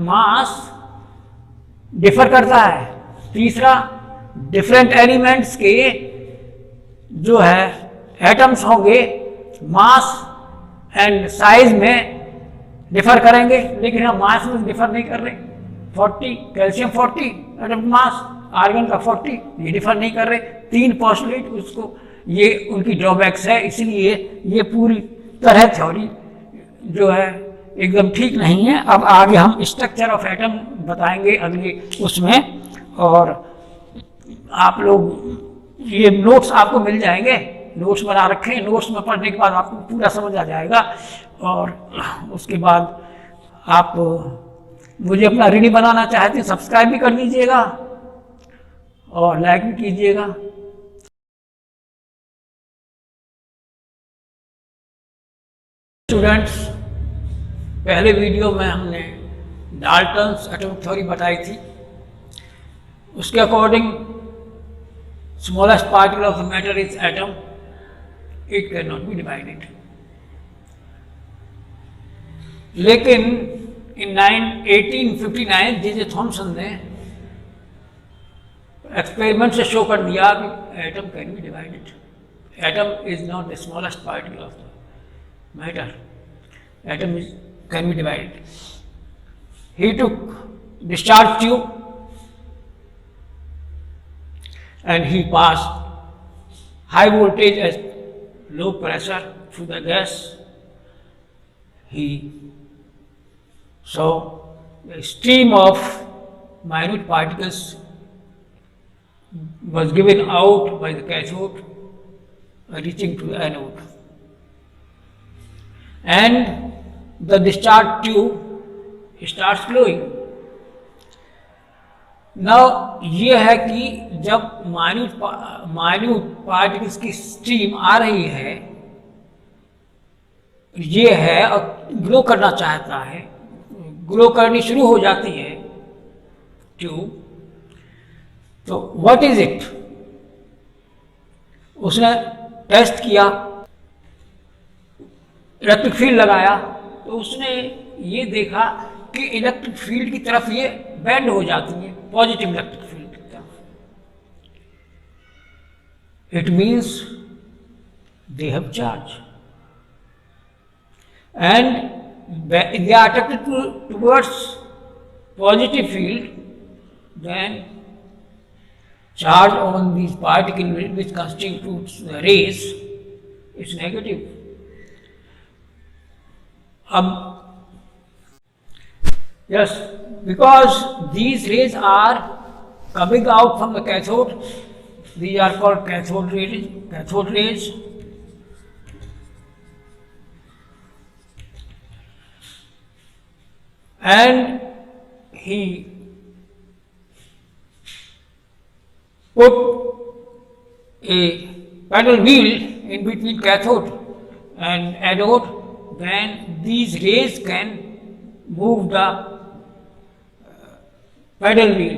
मास डिफर करता है. तीसरा डिफरेंट एलिमेंट्स के जो है एटम्स होंगे मास एंड साइज में डिफर करेंगे, लेकिन हम मास में डिफर नहीं कर रहे. 40 कैल्शियम 40 एटम मास, आर्गन का 40, ये डिफर नहीं कर रहे. 3 पोस्टुलेट उसको, ये उनकी ड्रॉबैक्स है. इसलिए ये पूरी तरह थ्योरी जो है एकदम ठीक नहीं है. अब आगे हम स्ट्रक्चर ऑफ एटम बताएंगे अगले उसमें. और आप लोग ये नोट्स आपको मिल जाएंगे, नोट्स बना रखे हैं. नोट्स में पढ़ने के बाद आपको पूरा समझ आ जाएगा. और उसके बाद आप मुझे अपना ऋणी बनाना चाहते हैं, सब्सक्राइब भी कर दीजिएगा और लाइक भी कीजिएगा. स्टूडेंट्स, पहले वीडियो में हमने डाल्टन्स एटॉमिक थ्योरी बताई थी. उसके according smallest particle of the matter is atom. It can not be divided. लेकिन इन 1859 जे थॉमसन ने एक्सपेरिमेंट से शो कर दिया कि atom can be divided. Atom is not the smallest particle of the matter. Atom can be divided. He took discharge tube and he passed high voltage at low pressure through the gas. He saw a stream of minute particles was given out by the cathode, reaching to the anode, and the discharge tube starts flowing. Now ये है कि जब माइन्यूट पार्टिकल्स की स्ट्रीम आ रही है, ये है और ग्लो करना चाहता है, ग्लो करनी शुरू हो जाती है ट्यूब, तो व्हाट इज इट? उसने टेस्ट किया, इलेक्ट्रिक फील्ड लगाया, तो उसने ये देखा कि इलेक्ट्रिक फील्ड की तरफ ये बेंड हो जाती है, पॉजिटिव इलेक्ट्रिक फील्ड की तरफ. It means they have charge and they are attracted towards positive field, then charge on these particles which constitutes the rays is negative. Yes, because these rays are coming out from the cathode, these are called cathode rays. And he put a paddle wheel in between cathode and anode, then these rays can move the paddle wheel.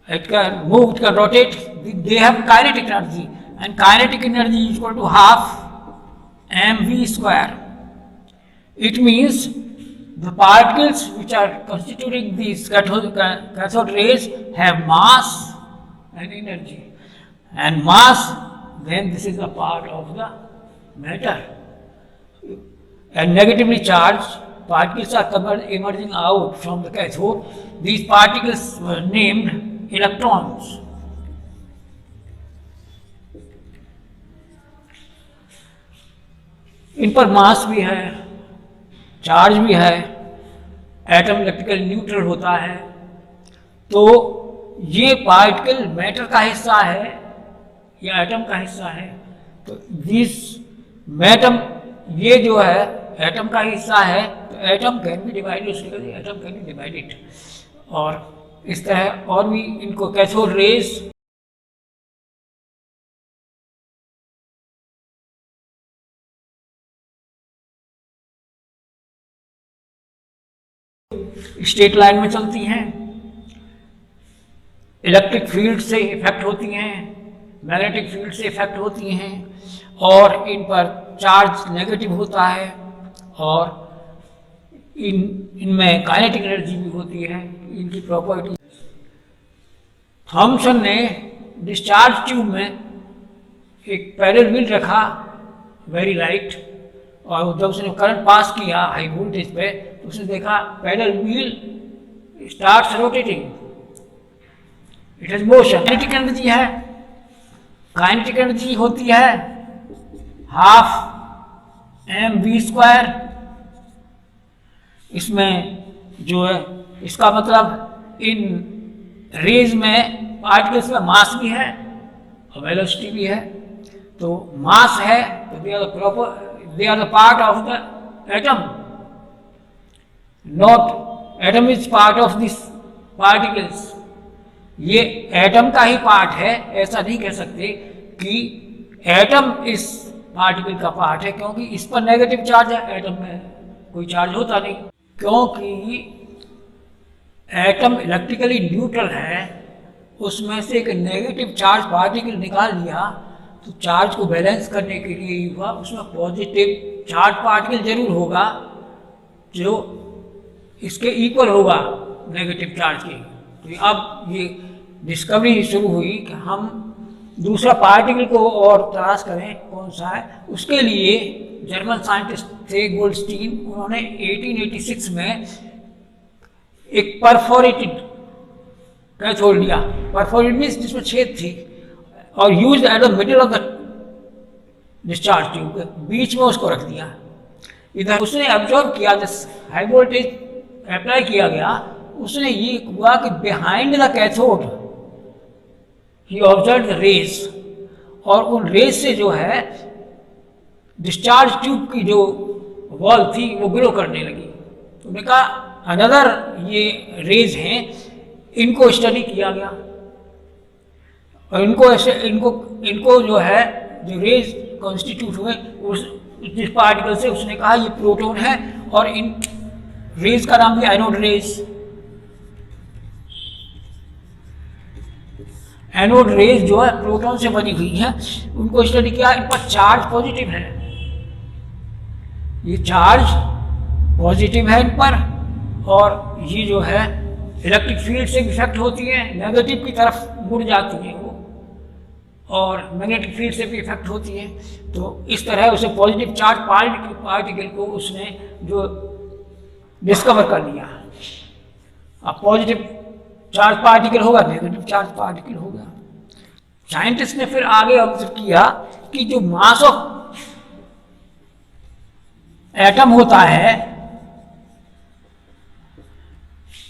It can move, it can rotate. They have kinetic energy, and kinetic energy is equal to half mv square. It means the particles which are constituting these cathode rays have mass and energy, and mass, then this is a part of the matter, and negatively charged particles are emerging out from the cathode. These particles were named electrons. इन पर मास भी है, चार्ज भी है, एटम इलेक्ट्रिकल न्यूट्रल होता है, तो ये पार्टिकल मैटर का हिस्सा है या एटम का हिस्सा है. तो दिस मैटम, ये जो है एटम का हिस्सा है, तो atom can be divided, atom can be divided, और इस तरह और भी इनको कैथोड रेज स्ट्रेट लाइन में चलती हैं, इलेक्ट्रिक फील्ड से इफेक्ट होती हैं, मैग्नेटिक फील्ड से इफेक्ट होती हैं, और इन पर चार्ज नेगेटिव होता है, और इनमें काइनेटिक एनर्जी भी होती है. इनकी प्रॉपर्टी. थॉमसन ने डिस्चार्ज ट्यूब में एक पैरेलल व्हील रखा, वेरी लाइट, और जब उसने करंट पास किया हाई वोल्टेज पे, तो उसने देखा parallel wheel starts rotating, it has motion. Kinetic energy है, काइनेटिक एनर्जी होती है हाफ एम वी स्क्वायर. इसमें जो है, इसका मतलब इन रेज में पार्टिकल्स में मास भी है और वेलोसिटी भी है. तो मास है तो they are the part of the atom, not atom is part of this particles. ये एटम का ही पार्ट है, ऐसा नहीं कह सकते कि एटम इस पार्टिकल का पार्ट है, क्योंकि इस पर नेगेटिव चार्ज है, एटम में कोई चार्ज होता नहीं. क्योंकि एटम इलेक्ट्रिकली न्यूट्रल है, उसमें से एक नेगेटिव चार्ज पार्टिकल निकाल लिया, तो चार्ज को बैलेंस करने के लिए ही हुआ, उसमें पॉजिटिव चार्ज पार्टिकल जरूर होगा जो इसके इक्वल होगा नेगेटिव चार्ज के. तो अब ये डिस्कवरी शुरू हुई कि हम दूसरा पार्टिकल को और तलाश करें कौन सा है. उसके लिए जर्मन साइंटिस्ट थे गोल्डस्टीन, उन्होंने 1886 में एक परफोरेटेड कैथोड लिया, परफोरेटेड मीन्स जिसमें छेद थी, और use at the middle of the discharge tube के बीच में उसको रख दिया। इधर उसने ऑब्जर्व किया, जब हाई वोल्टेज अप्लाई किया गया, उसने ये हुआ कि behind the cathode he observe the rays, और उन रेज से जो है डिस्चार्ज ट्यूब की जो वॉल थी वो ग्लो करने लगी। तो उन्होंने कहा अनदर ये रेज हैं, इनको स्टडी किया गया, और इनको ऐसे इनको जो है जो रेज कॉन्स्टिट्यूट हुए उस जिस पार्टिकल से, उसने कहा ये प्रोटॉन है, और इन रेज का नाम दिया एनोड रेज। एनोड रेज जो है प्रोटॉन से बनी हुई है, उनको स्टडी किया, इन पर चार्ज पॉजिटिव है, ये चार्ज पॉजिटिव है इन पर, और ये जो है इलेक्ट्रिक फील्ड से इफेक्ट होती है, नेगेटिव की तरफ मुड़ जाती है वो, और मैग्नेटिक फील्ड से भी इफेक्ट होती है। तो इस तरह उसे पॉजिटिव चार्ज पार्टिकल को उसने जो डिस्कवर कर लिया। अब पॉजिटिव चार्ज पार्टिकल होगा, नेगेटिव चार्ज पार्टिकल होगा। साइंटिस्ट ने फिर आगे ऑब्जर्व किया कि जो मास ऑफ एटम होता है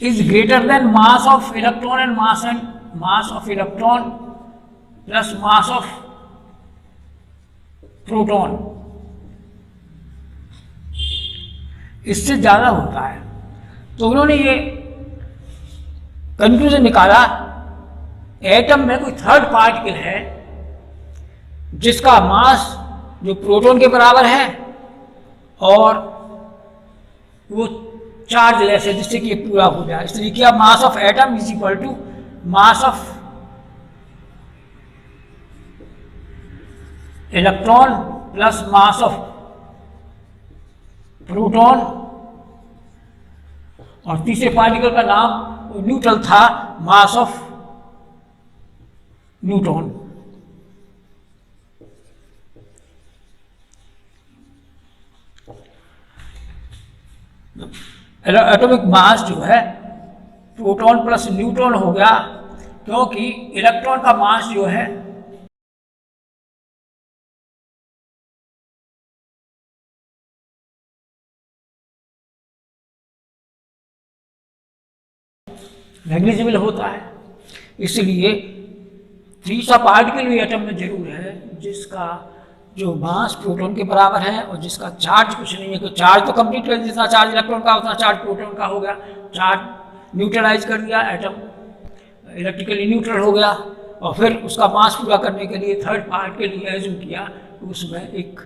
is greater then mass of electron and mass of electron plus mass of proton, इससे ज्यादा होता है। तो उन्होंने ये कंक्लूजन निकाला, एटम में कोई थर्ड पार्टिकल है जिसका मास जो प्रोटॉन के बराबर है और वो चार्ज लेस है, जिससे कि ये पूरा हो जाए। इसलिए क्या mass of atom is equal to mass of electron plus mass of proton, और तीसरे पार्टिकल का नाम न्यूट्रल था, mass of neutron. Atomic mass जो है प्रोटॉन प्लस न्यूट्रॉन हो गया, क्योंकि इलेक्ट्रॉन का मास जो है नेग्लिजिबल होता है, इसलिए तीसरा पार्टिकल भी एटम में जरूर है जिसका जो मास प्रोटॉन के बराबर है और जिसका चार्ज कुछ नहीं है। तो चार्ज तो कंप्लीट कर, जितना चार्ज इलेक्ट्रॉन का उतना चार्ज प्रोटॉन का हो गया, चार्ज न्यूट्रलाइज कर दिया, एटम इलेक्ट्रिकली न्यूट्रल हो गया, और फिर उसका मास पूरा करने के लिए थर्ड पार्टिकल एज्यूम किया, तो उसमें एक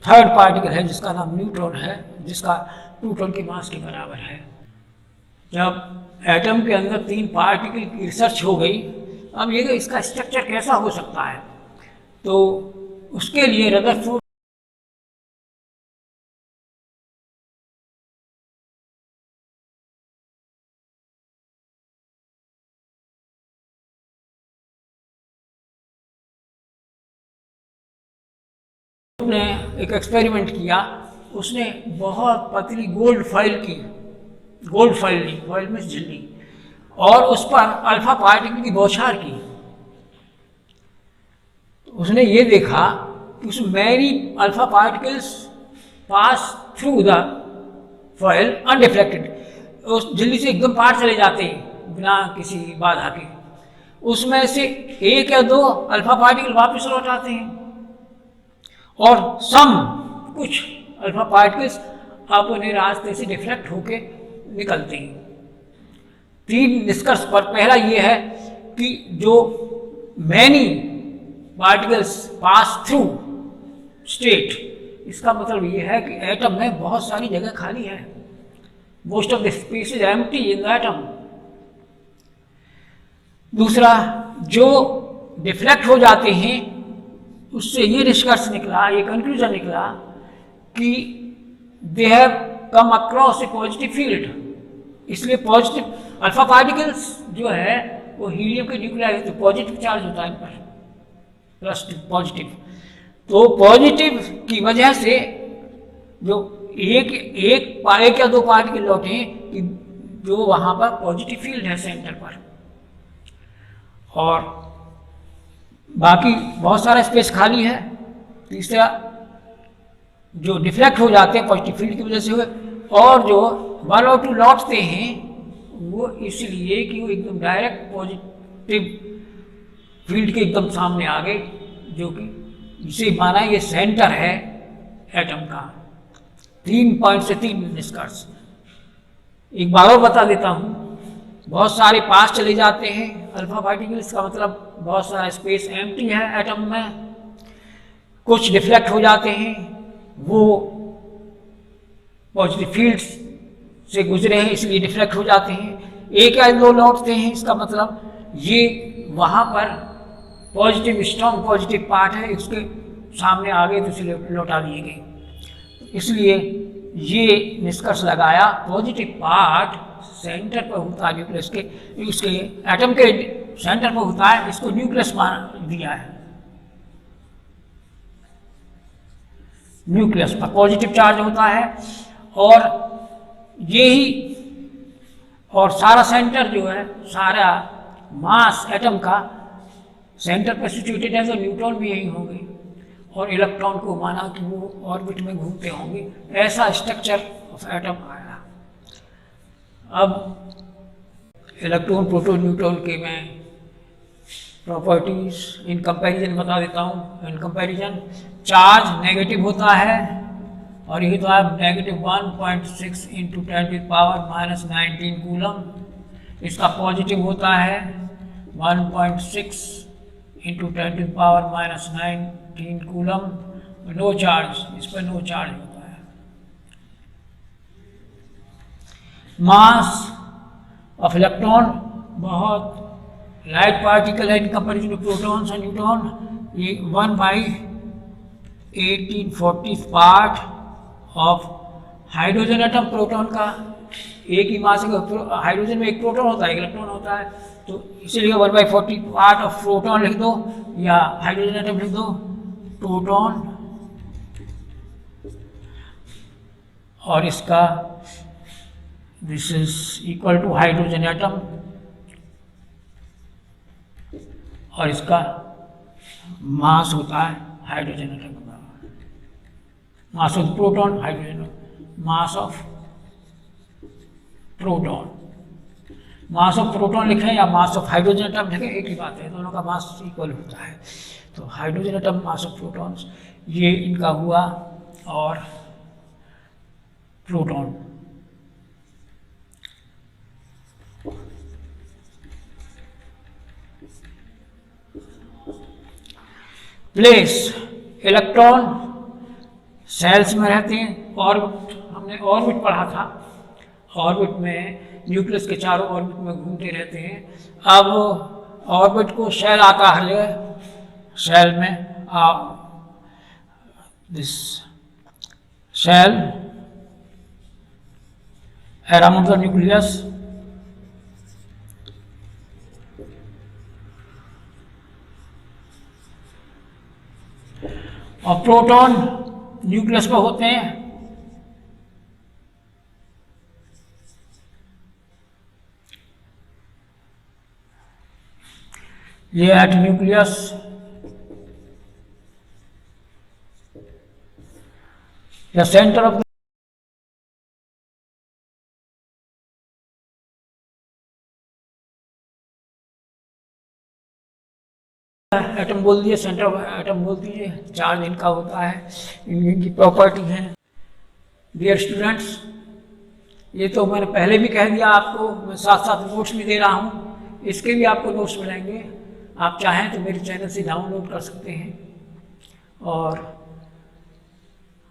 थर्ड पार्टिकल है जिसका नाम न्यूट्रॉन है, जिसका प्रोटॉन के मास के बराबर है। जब एटम के अंदर तीन पार्टिकल की रिसर्च हो गई, अब ये इसका स्ट्रक्चर कैसा हो सकता है, तो उसके लिए रदरफोर्ड ने एक एक्सपेरिमेंट किया। उसने बहुत पतली गोल्ड फॉइल ली, फॉइल में झिल्ली, और उस पर अल्फा पार्टिकल की बौछार की। उसने ये देखा कि उसमें many alpha particles pass through the foil undeflected, उस झिल्ली से एकदम पार चले जाते हैं बिना किसी बाधा के। उसमें से एक या दो अल्फा पार्टिकल वापस लौट आते हैं, और कुछ अल्फा पार्टिकल्स अपने रास्ते से डिफ्लेक्ट होके निकलते हैं। तीन निष्कर्ष पर, पहला ये है कि जो many particles pass through state, इसका मतलब ये है कि एटम में बहुत सारी जगह खाली है, most of the space is empty in the atom. दूसरा, जो डिफ्लेक्ट हो जाते हैं उससे ये निष्कर्ष निकला, ये कंक्लूजन निकला कि they have come across A positive field. इसलिए पॉजिटिव अल्फा पार्टिकल्स जो है वो हीलियम के न्यूक्लियाई, तो पॉजिटिव चार्ज होता है इन पर, प्लस पॉजिटिव। तो पॉजिटिव की वजह से जो एक या दो पार्टिकल लौटे कि जो वहाँ पर पॉजिटिव फील्ड है सेंटर पर, और बाकी बहुत सारा स्पेस खाली है। तीसरा, जो डिफ्लेक्ट हो जाते हैं पॉजिटिव फील्ड की वजह से हुए, और जो 1 और 2 लौटते हैं वो इसलिए कि वो एकदम डायरेक्ट पॉजिटिव फील्ड के एकदम सामने आ गए, जो कि जिसे माना ये सेंटर है एटम का। 3 पॉइंट से 3 निष्कर्ष। एक बार और बता देता हूँ, बहुत सारे पास चले जाते हैं अल्फा पार्टिकल्स का मतलब बहुत सारा स्पेस एम्प्टी है एटम में। कुछ डिफ्लेक्ट हो जाते हैं, वो पॉजिटिव फील्ड से गुजरे हैं इसलिए डिफ्लेक्ट हो जाते हैं। 1 या 2 लौटते हैं, इसका मतलब ये वहाँ पर पॉजिटिव स्ट्रॉन्ग पॉजिटिव पार्ट है, उसके सामने आ गए तो इसलिए लौटा दिए गए। इसलिए ये निष्कर्ष लगाया पॉजिटिव पार्ट सेंटर पर होता है न्यूक्लियस के, उसके एटम के सेंटर पर होता है, इसको न्यूक्लियस मान दिया है। न्यूक्लियस पर पॉजिटिव चार्ज होता है और यही, और सारा सेंटर जो है, सारा मास एटम का सेंटर पर सिचुएटेड है, तो न्यूट्रॉन भी यही होंगे और इलेक्ट्रॉन को माना कि वो ऑर्बिट में घूमते होंगे। ऐसा स्ट्रक्चर ऑफ एटम आया। अब इलेक्ट्रॉन प्रोटॉन न्यूट्रॉन के मैं प्रॉपर्टीज इन कंपैरिजन बता देता हूँ। इन कंपैरिजन चार्ज नेगेटिव होता है और ये तो आप -1.6 × 10⁻⁻19 कूलम। इसका पॉजिटिव होता है 1.6 × 10⁻⁻19 कूलम। नो चार्ज, इस पर नो चार्ज होता है। मास ऑफ इलेक्ट्रॉन बहुत लाइट पार्टिकल है in comparison to protons and neutron. ये 1/1840 part of hydrogen atom. Proton का एक ही मास है, हाइड्रोजन में एक प्रोटॉन होता है, एक इलेक्ट्रॉन होता है, तो इसीलिए 1/40 पार्ट ऑफ प्रोटॉन लिख दो या हाइड्रोजन एटम लिख दो। प्रोटॉन और इसका this is equal to hydrogen atom और इसका मास होता है हाइड्रोजन एटम का mass of proton, hydrogen mass of proton. Mass of proton लिखें या मास ऑफ हाइड्रोजन एटम लिखें, एक ही बात है, दोनों का मास इक्वल होता है। तो hydrogen atom mass of protons ये इनका हुआ, और प्रोटॉन प्लेस। इलेक्ट्रॉन सेल्स में रहते हैं, ऑर्बिट हमने ऑर्बिट पढ़ा था, ऑर्बिट में न्यूक्लियस के चारों ऑर्बिट में घूमते रहते हैं। अब ऑर्बिट को शेल आता है, हर जगह शेल में this shell around the nucleus. और प्रोटॉन न्यूक्लियस पर होते हैं। ये एट न्यूक्लियस या सेंटर ऑफ एटम बोल दिए, सेंटर ऑफ एटम बोल दीजिए। चार्ज इनका होता है, इनकी प्रॉपर्टी है। डियर स्टूडेंट्स, ये तो मैंने पहले भी कह दिया आपको, मैं साथ साथ नोट्स भी दे रहा हूँ, इसके भी आपको नोट्स मिलेंगे। आप चाहें तो मेरे चैनल से डाउनलोड कर सकते हैं और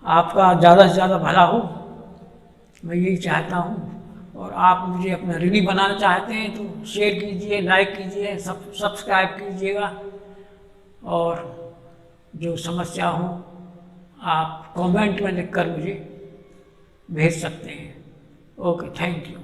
आपका ज़्यादा से ज़्यादा भला हो, मैं यही चाहता हूँ। और आप मुझे अपना ऋणी बनाना चाहते हैं तो शेयर कीजिए, लाइक कीजिए, सब्सक्राइब कीजिएगा। और जो समस्या हो आप कमेंट में लिखकर मुझे भेज सकते हैं। Okay, thank you.